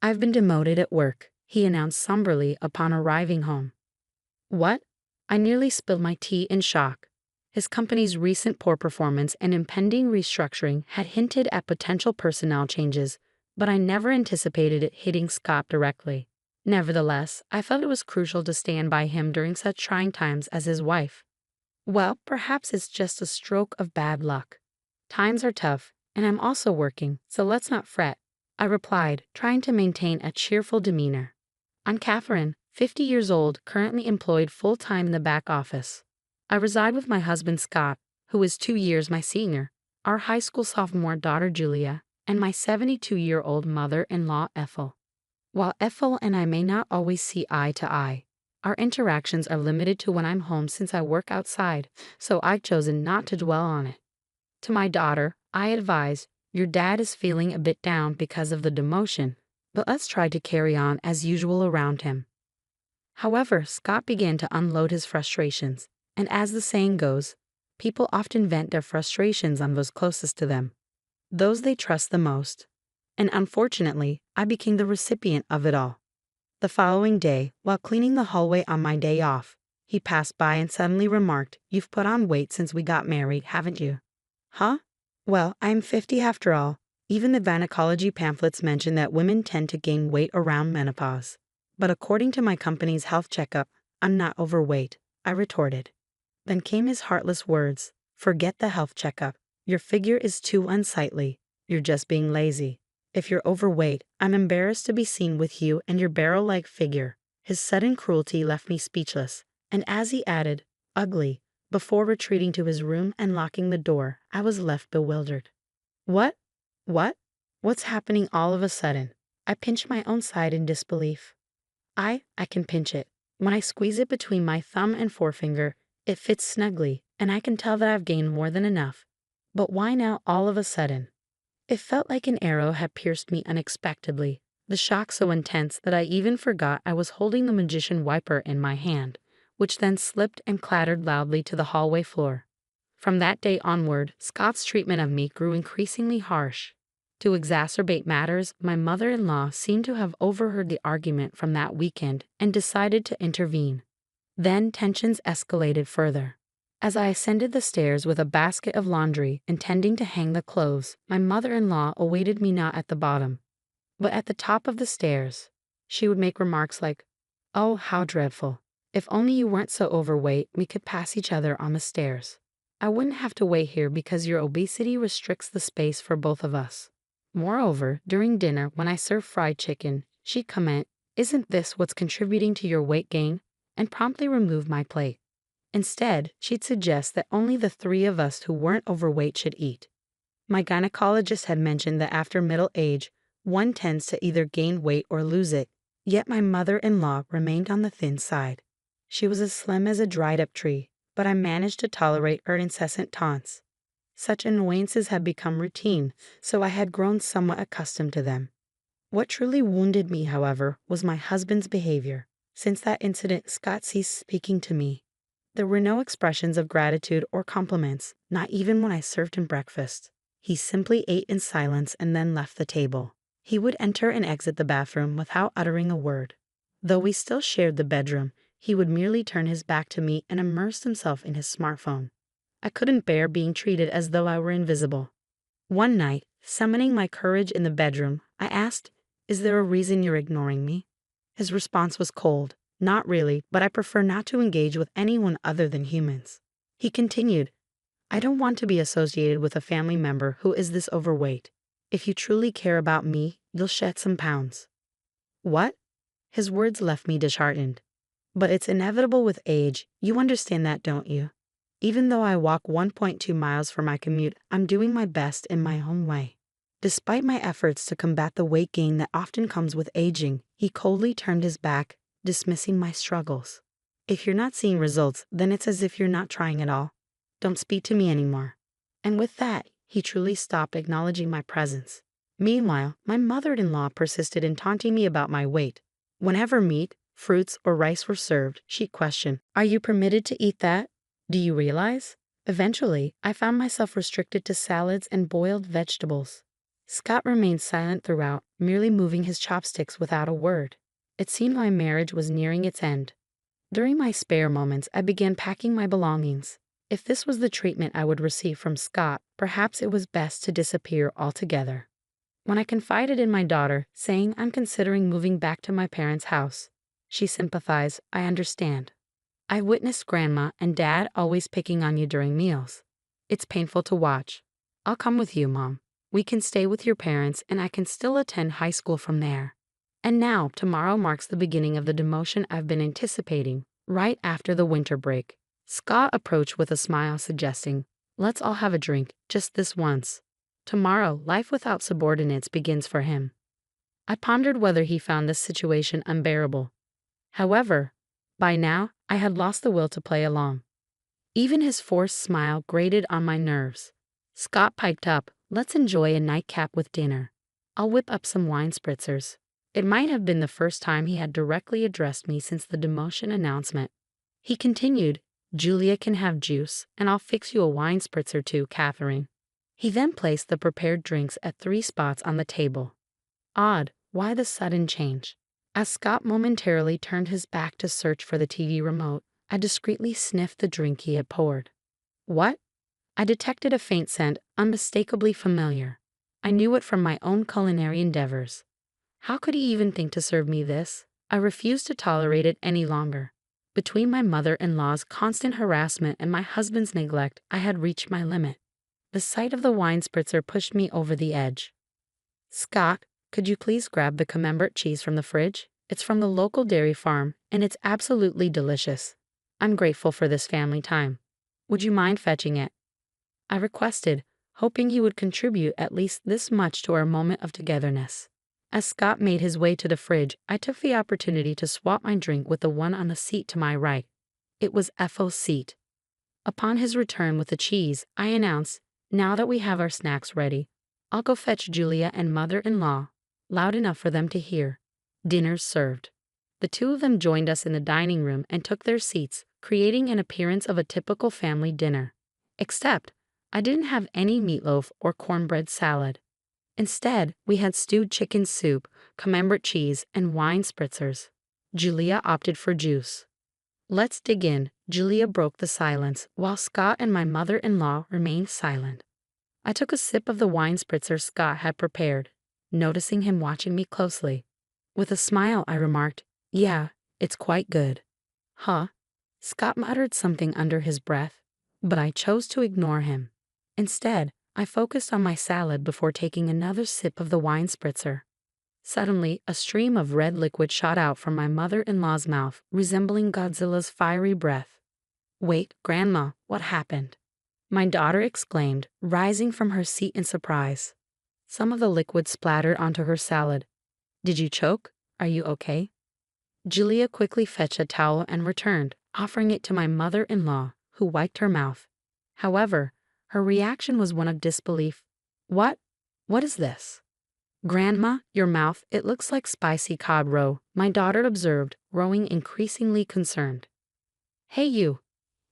"I've been demoted at work," he announced somberly upon arriving home. "What?" I nearly spilled my tea in shock. His company's recent poor performance and impending restructuring had hinted at potential personnel changes, but I never anticipated it hitting Scott directly. Nevertheless, I felt it was crucial to stand by him during such trying times as his wife. "Well, perhaps it's just a stroke of bad luck. Times are tough, and I'm also working, so let's not fret," I replied, trying to maintain a cheerful demeanor. "I'm Catherine, 50 years old, currently employed full-time in the back office. I reside with my husband Scott, who is 2 years my senior, our high school sophomore daughter Julia, and my 72-year-old mother-in-law Ethel. While Ethel and I may not always see eye to eye, our interactions are limited to when I'm home since I work outside, so I've chosen not to dwell on it. To my daughter, I advise, your dad is feeling a bit down because of the demotion, but let's try to carry on as usual around him." However, Scott began to unload his frustrations, and as the saying goes, people often vent their frustrations on those closest to them, those they trust the most. And unfortunately, I became the recipient of it all. The following day, while cleaning the hallway on my day off, he passed by and suddenly remarked, "You've put on weight since we got married, haven't you?" "Huh? Well, I'm 50 after all. Even the gynecology pamphlets mention that women tend to gain weight around menopause. But according to my company's health checkup, I'm not overweight," I retorted. Then came his heartless words, "Forget the health checkup. Your figure is too unsightly. You're just being lazy. If you're overweight, I'm embarrassed to be seen with you and your barrel-like figure." His sudden cruelty left me speechless, and as he added, "ugly," before retreating to his room and locking the door, I was left bewildered. What? What's happening all of a sudden? I pinched my own side in disbelief. I can pinch it. When I squeeze it between my thumb and forefinger, it fits snugly, and I can tell that I've gained more than enough. But why now all of a sudden? It felt like an arrow had pierced me unexpectedly, the shock so intense that I even forgot I was holding the magician wiper in my hand, which then slipped and clattered loudly to the hallway floor. From that day onward, Scott's treatment of me grew increasingly harsh. To exacerbate matters, my mother-in-law seemed to have overheard the argument from that weekend and decided to intervene. Then tensions escalated further. As I ascended the stairs with a basket of laundry, intending to hang the clothes, my mother-in-law awaited me not at the bottom, but at the top of the stairs. She would make remarks like, "Oh, how dreadful. If only you weren't so overweight, we could pass each other on the stairs. I wouldn't have to wait here because your obesity restricts the space for both of us." Moreover, during dinner, when I served fried chicken, she'd comment, "Isn't this what's contributing to your weight gain?" and promptly remove my plate. Instead, she'd suggest that only the three of us who weren't overweight should eat. My gynecologist had mentioned that after middle age, one tends to either gain weight or lose it, yet my mother-in-law remained on the thin side. She was as slim as a dried-up tree, but I managed to tolerate her incessant taunts. Such annoyances had become routine, so I had grown somewhat accustomed to them. What truly wounded me, however, was my husband's behavior. Since that incident, Scott ceased speaking to me. There were no expressions of gratitude or compliments, not even when I served him breakfast. He simply ate in silence and then left the table. He would enter and exit the bathroom without uttering a word. Though we still shared the bedroom, he would merely turn his back to me and immerse himself in his smartphone. I couldn't bear being treated as though I were invisible. One night, summoning my courage in the bedroom, I asked, "Is there a reason you're ignoring me?" His response was cold. "Not really, but I prefer not to engage with anyone other than humans." He continued, "I don't want to be associated with a family member who is this overweight. If you truly care about me, you'll shed some pounds." What? His words left me disheartened. But it's inevitable with age. You understand that, don't you? Even though I walk 1.2 miles for my commute, I'm doing my best in my own way. Despite my efforts to combat the weight gain that often comes with aging, he coldly turned his back, dismissing my struggles. "If you're not seeing results, then it's as if you're not trying at all. Don't speak to me anymore." And with that, he truly stopped acknowledging my presence. Meanwhile, my mother-in-law persisted in taunting me about my weight. Whenever meat, fruits, or rice were served, she'd question, "Are you permitted to eat that? Do you realize?" Eventually, I found myself restricted to salads and boiled vegetables. Scott remained silent throughout, merely moving his chopsticks without a word. It seemed my marriage was nearing its end. During my spare moments, I began packing my belongings. If this was the treatment I would receive from Scott, perhaps it was best to disappear altogether. When I confided in my daughter, saying I'm considering moving back to my parents' house, she sympathized. I understand. I witnessed Grandma and Dad always picking on you during meals. It's painful to watch. I'll come with you, Mom. We can stay with your parents and I can still attend high school from there. And now, tomorrow marks the beginning of the demotion I've been anticipating, right after the winter break. Scott approached with a smile, suggesting, let's all have a drink, just this once. Tomorrow, life without subordinates begins for him. I pondered whether he found this situation unbearable. However, by now, I had lost the will to play along. Even his forced smile grated on my nerves. Scott piped up, let's enjoy a nightcap with dinner. I'll whip up some wine spritzers. It might have been the first time he had directly addressed me since the demotion announcement. He continued, Julia can have juice, and I'll fix you a wine spritzer too, Catherine. He then placed the prepared drinks at 3 spots on the table. Odd, why the sudden change? As Scott momentarily turned his back to search for the TV remote, I discreetly sniffed the drink he had poured. What? I detected a faint scent, unmistakably familiar. I knew it from my own culinary endeavors. How could he even think to serve me this? I refused to tolerate it any longer. Between my mother-in-law's constant harassment and my husband's neglect, I had reached my limit. The sight of the wine spritzer pushed me over the edge. Scott, could you please grab the camembert cheese from the fridge? It's from the local dairy farm, and it's absolutely delicious. I'm grateful for this family time. Would you mind fetching it? I requested, hoping he would contribute at least this much to our moment of togetherness. As Scott made his way to the fridge, I took the opportunity to swap my drink with the one on the seat to my right. It was Ethel's seat. Upon his return with the cheese, I announced, now that we have our snacks ready, I'll go fetch Julia and mother-in-law, loud enough for them to hear. Dinner's served. The two of them joined us in the dining room and took their seats, creating an appearance of a typical family dinner. Except, I didn't have any meatloaf or cornbread salad. Instead, we had stewed chicken soup, camembert cheese, and wine spritzers. Julia opted for juice. Let's dig in. Julia broke the silence, while Scott and my mother-in-law remained silent. I took a sip of the wine spritzer Scott had prepared, noticing him watching me closely. With a smile, I remarked, yeah, it's quite good. Huh? Scott muttered something under his breath, but I chose to ignore him. Instead, I focused on my salad before taking another sip of the wine spritzer. Suddenly, a stream of red liquid shot out from my mother-in-law's mouth, resembling Godzilla's fiery breath. Wait, Grandma, what happened? My daughter exclaimed, rising from her seat in surprise. Some of the liquid splattered onto her salad. Did you choke? Are you okay? Julia quickly fetched a towel and returned, offering it to my mother-in-law, who wiped her mouth. However, her reaction was one of disbelief. What? What is this? Grandma, your mouth, it looks like spicy cod roe, my daughter observed, growing increasingly concerned. Hey you!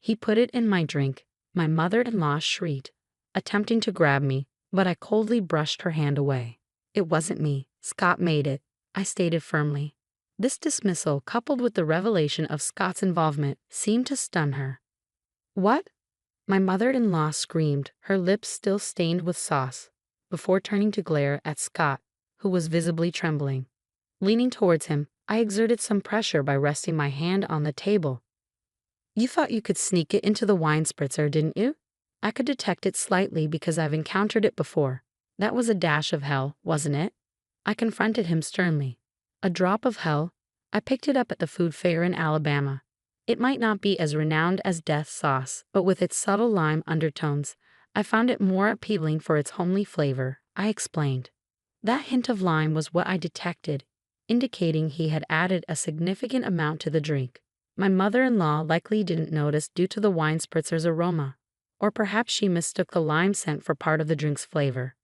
He put it in my drink. My mother-in-law shrieked, attempting to grab me, but I coldly brushed her hand away. It wasn't me. Scott made it, I stated firmly. This dismissal, coupled with the revelation of Scott's involvement, seemed to stun her. What? My mother-in-law screamed, her lips still stained with sauce, before turning to glare at Scott, who was visibly trembling. Leaning towards him, I exerted some pressure by resting my hand on the table. You thought you could sneak it into the wine spritzer, didn't you? I could detect it slightly because I've encountered it before. That was a dash of hell, wasn't it? I confronted him sternly. A drop of hell? I picked it up at the food fair in Alabama. It might not be as renowned as death sauce, but with its subtle lime undertones, I found it more appealing for its homely flavor, I explained. That hint of lime was what I detected, indicating he had added a significant amount to the drink. My mother-in-law likely didn't notice due to the wine spritzer's aroma, or perhaps she mistook the lime scent for part of the drink's flavor.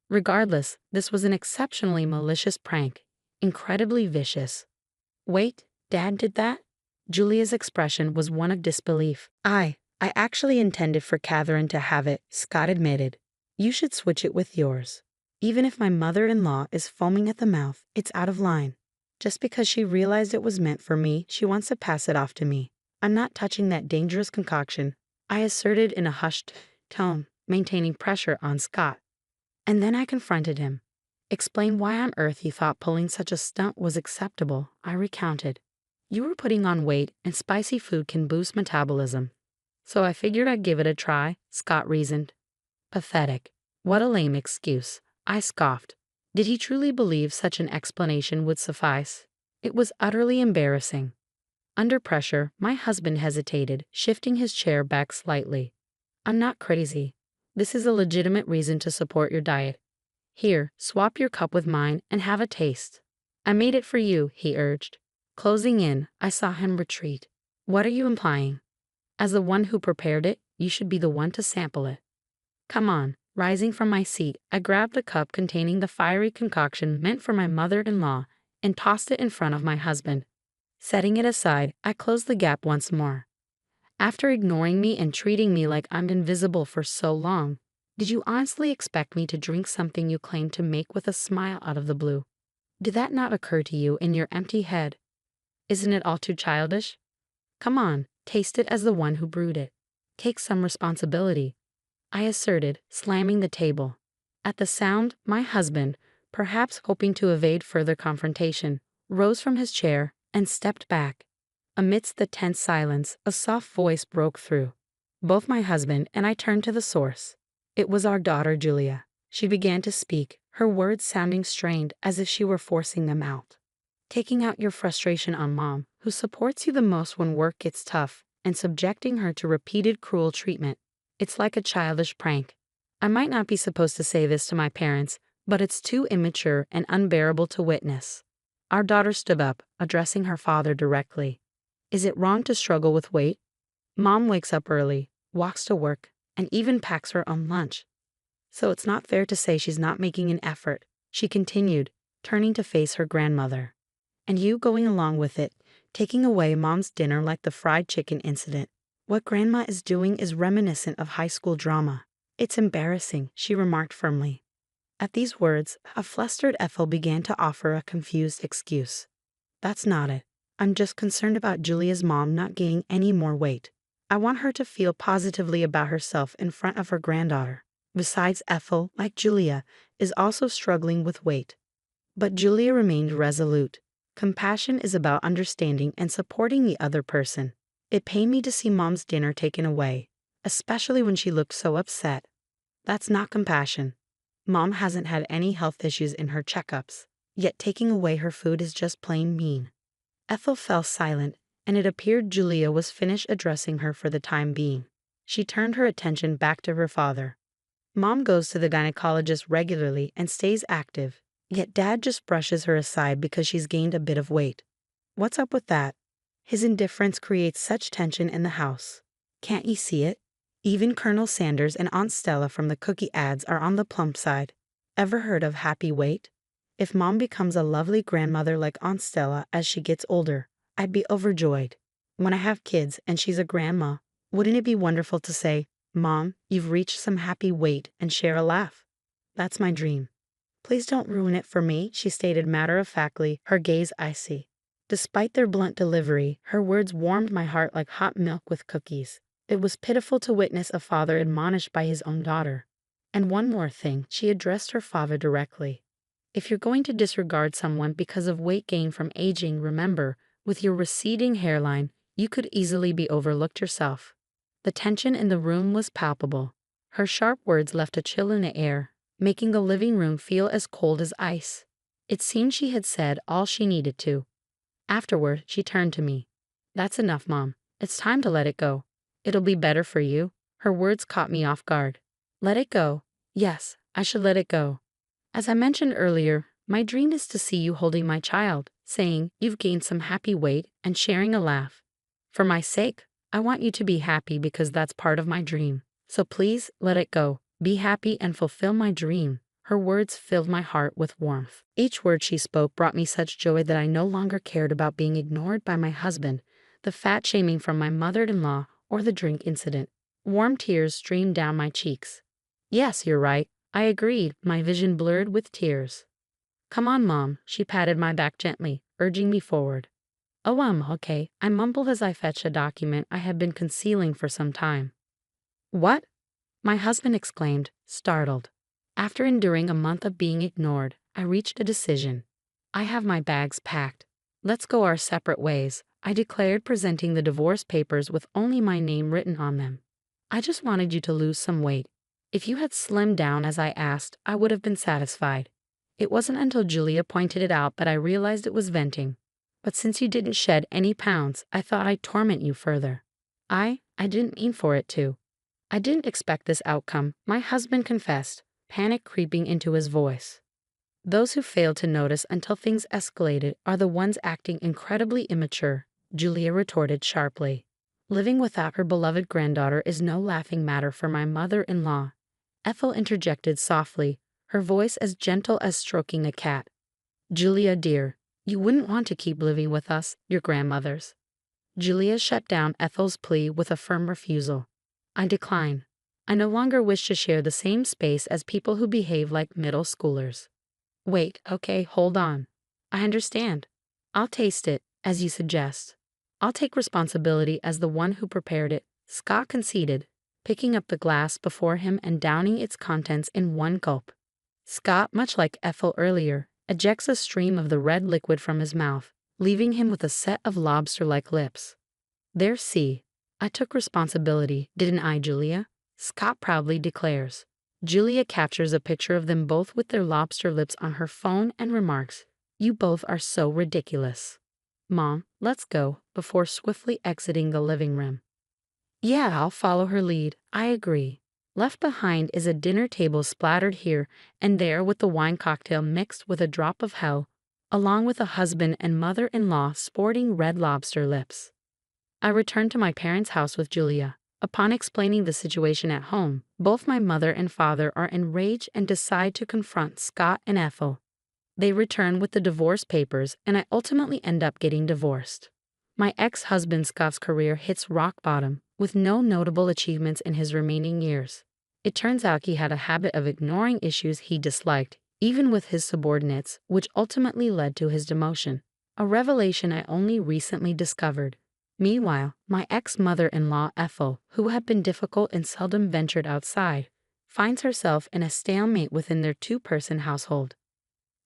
Regardless, this was an exceptionally malicious prank, incredibly vicious. Wait, Dad did that? Julia's expression was one of disbelief. I actually intended for Catherine to have it, Scott admitted. You should switch it with yours. Even if my mother-in-law is foaming at the mouth, it's out of line. Just because she realized it was meant for me, she wants to pass it off to me. I'm not touching that dangerous concoction, I asserted in a hushed tone, maintaining pressure on Scott. And then I confronted him. Explain why on earth you thought pulling such a stunt was acceptable, I recounted. You were putting on weight, and spicy food can boost metabolism. So I figured I'd give it a try, Scott reasoned. Pathetic. What a lame excuse, I scoffed. Did he truly believe such an explanation would suffice? It was utterly embarrassing. Under pressure, my husband hesitated, shifting his chair back slightly. I'm not crazy. This is a legitimate reason to support your diet. Here, swap your cup with mine and have a taste. I made it for you, he urged. Closing in, I saw him retreat. What are you implying? As the one who prepared it, you should be the one to sample it. Come on. Rising from my seat, I grabbed the cup containing the fiery concoction meant for my mother-in-law and tossed it in front of my husband. Setting it aside, I closed the gap once more. After ignoring me and treating me like I'm invisible for so long, did you honestly expect me to drink something you claimed to make with a smile out of the blue? Did that not occur to you in your empty head? Isn't it all too childish? Come on, taste it as the one who brewed it. Take some responsibility, I asserted, slamming the table. At the sound, my husband, perhaps hoping to evade further confrontation, rose from his chair and stepped back. Amidst the tense silence, a soft voice broke through. Both my husband and I turned to the source. It was our daughter, Julia. She began to speak, her words sounding strained as if she were forcing them out. Taking out your frustration on Mom, who supports you the most when work gets tough, and subjecting her to repeated cruel treatment. It's like a childish prank. I might not be supposed to say this to my parents, but it's too immature and unbearable to witness. Our daughter stood up, addressing her father directly. Is it wrong to struggle with weight? Mom wakes up early, walks to work, and even packs her own lunch. So it's not fair to say she's not making an effort, she continued, turning to face her grandmother. And you going along with it, taking away Mom's dinner like the fried chicken incident. What Grandma is doing is reminiscent of high school drama. It's embarrassing, she remarked firmly. At these words, a flustered Ethel began to offer a confused excuse. That's not it. I'm just concerned about Julia's mom not gaining any more weight. I want her to feel positively about herself in front of her granddaughter. Besides, Ethel, like Julia, is also struggling with weight. But Julia remained resolute. Compassion is about understanding and supporting the other person. It pained me to see Mom's dinner taken away, especially when she looked so upset. That's not compassion. Mom hasn't had any health issues in her checkups, yet taking away her food is just plain mean. Ethel fell silent, and it appeared Julia was finished addressing her for the time being. She turned her attention back to her father. Mom goes to the gynecologist regularly and stays active, yet Dad just brushes her aside because she's gained a bit of weight. What's up with that? His indifference creates such tension in the house. Can't you see it? Even Colonel Sanders and Aunt Stella from the cookie ads are on the plump side. Ever heard of happy weight? If Mom becomes a lovely grandmother like Aunt Stella as she gets older, I'd be overjoyed. When I have kids and she's a grandma, wouldn't it be wonderful to say, Mom, you've reached some happy weight, and share a laugh? That's my dream. Please don't ruin it for me, she stated matter-of-factly, her gaze icy. Despite their blunt delivery, her words warmed my heart like hot milk with cookies. It was pitiful to witness a father admonished by his own daughter. And one more thing, she addressed her father directly. If you're going to disregard someone because of weight gain from aging, remember, with your receding hairline, you could easily be overlooked yourself. The tension in the room was palpable. Her sharp words left a chill in the air, making the living room feel as cold as ice. It seemed she had said all she needed to. Afterward, she turned to me. That's enough, Mom. It's time to let it go. It'll be better for you. Her words caught me off guard. Let it go. Yes, I should let it go. As I mentioned earlier, my dream is to see you holding my child, saying you've gained some happy weight, and sharing a laugh. For my sake, I want you to be happy because that's part of my dream. So please, let it go. Be happy and fulfill my dream. Her words filled my heart with warmth. Each word she spoke brought me such joy that I no longer cared about being ignored by my husband, the fat shaming from my mother-in-law, or the drink incident. Warm tears streamed down my cheeks. Yes, you're right. I agreed, my vision blurred with tears. Come on, Mom, she patted my back gently, urging me forward. Oh, okay, I mumbled as I fetched a document I had been concealing for some time. What? My husband exclaimed, startled. After enduring a month of being ignored, I reached a decision. I have my bags packed. Let's go our separate ways, I declared, presenting the divorce papers with only my name written on them. I just wanted you to lose some weight. If you had slimmed down as I asked, I would have been satisfied. It wasn't until Julia pointed it out that I realized it was venting. But since you didn't shed any pounds, I thought I'd torment you further. I didn't mean for it to. I didn't expect this outcome, my husband confessed, panic creeping into his voice. Those who fail to notice until things escalated are the ones acting incredibly immature, Julia retorted sharply. Living without her beloved granddaughter is no laughing matter for my mother-in-law, Ethel interjected softly, her voice as gentle as stroking a cat. Julia, dear, you wouldn't want to keep living with us, your grandmothers. Julia shut down Ethel's plea with a firm refusal. I decline. I no longer wish to share the same space as people who behave like middle schoolers. Wait, okay, hold on. I understand. I'll taste it, as you suggest. I'll take responsibility as the one who prepared it, Scott conceded, picking up the glass before him and downing its contents in one gulp. Scott, much like Ethel earlier, ejects a stream of the red liquid from his mouth, leaving him with a set of lobster-like lips. There, see. I took responsibility, didn't I, Julia? Scott proudly declares. Julia captures a picture of them both with their lobster lips on her phone and remarks, "You both are so ridiculous. Mom, let's go," before swiftly exiting the living room. Yeah, I'll follow her lead, I agree. Left behind is a dinner table splattered here and there with the wine cocktail mixed with a drop of hell, along with a husband and mother-in-law sporting red lobster lips. I returned to my parents' house with Julia. Upon explaining the situation at home, both my mother and father are enraged and decide to confront Scott and Ethel. They return with the divorce papers, and I ultimately end up getting divorced. My ex-husband Scott's career hits rock bottom, with no notable achievements in his remaining years. It turns out he had a habit of ignoring issues he disliked, even with his subordinates, which ultimately led to his demotion, a revelation I only recently discovered. Meanwhile, my ex-mother-in-law Ethel, who had been difficult and seldom ventured outside, finds herself in a stalemate within their two-person household.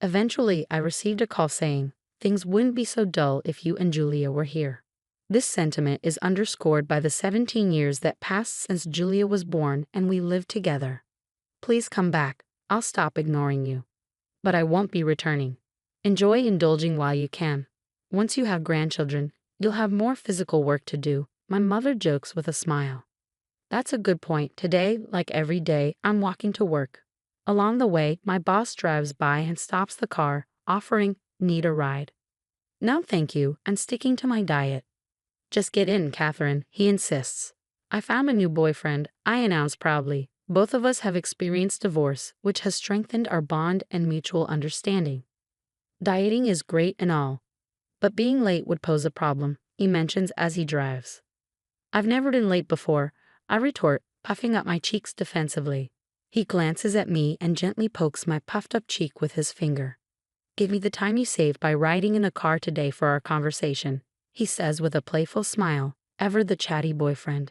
Eventually, I received a call saying, "Things wouldn't be so dull if you and Julia were here." This sentiment is underscored by the 17 years that passed since Julia was born and we lived together. Please come back, I'll stop ignoring you. But I won't be returning. Enjoy indulging while you can. Once you have grandchildren, you'll have more physical work to do, my mother jokes with a smile. That's a good point. Today, like every day, I'm walking to work. Along the way, my boss drives by and stops the car, offering, "Need a ride?" "No, thank you, I'm sticking to my diet." "Just get in, Catherine," he insists. "I found a new boyfriend," I announce proudly. Both of us have experienced divorce, which has strengthened our bond and mutual understanding. Dieting is great and all, but being late would pose a problem, he mentions as he drives. "I've never been late before," I retort, puffing up my cheeks defensively. He glances at me and gently pokes my puffed-up cheek with his finger. "Give me the time you saved by riding in the car today for our conversation," he says with a playful smile, ever the chatty boyfriend.